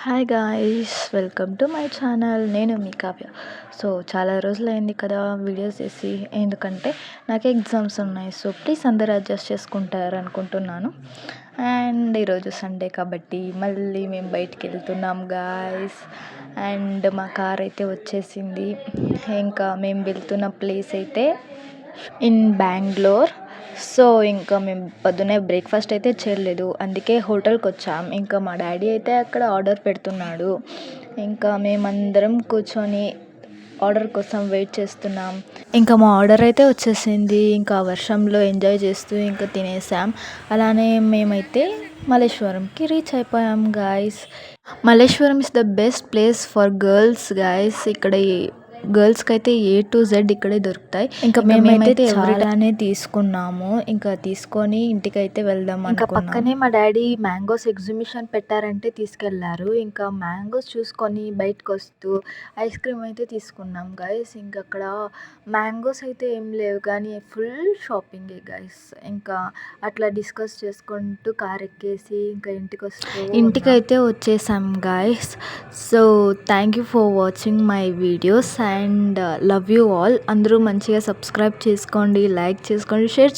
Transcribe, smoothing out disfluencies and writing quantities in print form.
Hi guys, welcome to my channel. నేను మీ Kavya. So చాలా రోజులైంది కదా వీడియోస్ చేసి, ఎందుకంటే నాకు ఎగ్జామ్స్ ఉన్నాయి. సో ప్లీజ్ అందరూ అడ్జస్ట్ చేసుకుంటారు అనుకుంటున్నాను. అండ్ ఈరోజు సండే కాబట్టి మళ్ళీ మేము బయటికి వెళ్తున్నాం గాయ్స్. అండ్ మా కార్ అయితే వచ్చేసింది. ఇంకా మేము వెళ్తున్న ప్లేస్ అయితే ఇన్ బెంగళూరు. సో ఇంకా మేము పొద్దున్నే బ్రేక్ఫాస్ట్ అయితే చేయలేదు, అందుకే హోటల్కి వచ్చాం. ఇంకా మా డాడీ అయితే అక్కడ ఆర్డర్ పెడుతున్నాడు. ఇంకా మేమందరం కూర్చొని ఆర్డర్ కోసం వెయిట్ చేస్తున్నాం. ఇంకా మా ఆర్డర్ అయితే వచ్చేసింది. ఇంకా వర్షంలో ఎంజాయ్ చేస్తూ ఇంకా తినేసాం. అలానే మేమైతే మల్లేశ్వరంకి రీచ్ అయిపోయాం guys. Malleswaram is the best place for girls guys. ఇక్కడ గర్ల్స్కి అయితే A to Z ఇక్కడే దొరుకుతాయి. ఇంకా మేమైతే చాలానే తీసుకున్నాము. ఇంకా తీసుకొని ఇంటికైతే వెళ్దాం ఇంకా పక్కనే మా డాడీ మ్యాంగోస్ ఎగ్జిబిషన్ పెట్టారంటే తీసుకెళ్లారు. ఇంకా మ్యాంగోస్ చూసుకొని బయటకు వస్తూ ఐస్ క్రీమ్ అయితే తీసుకున్నాం గైస్. ఇంకా అక్కడ మ్యాంగోస్ అయితే ఏం లేవు కానీ ఫుల్ షాపింగే గైస్. ఇంకా అట్లా డిస్కస్ చేసుకుంటూ కార్ ఎక్కేసి ఇంకా ఇంటికైతే వచ్చేసాం guys. So thank you for watching my videos and love you all. అందరూ మంచిగా సబ్స్క్రైబ్ చేసుకోండి, లైక్ చేసుకోండి, షేర్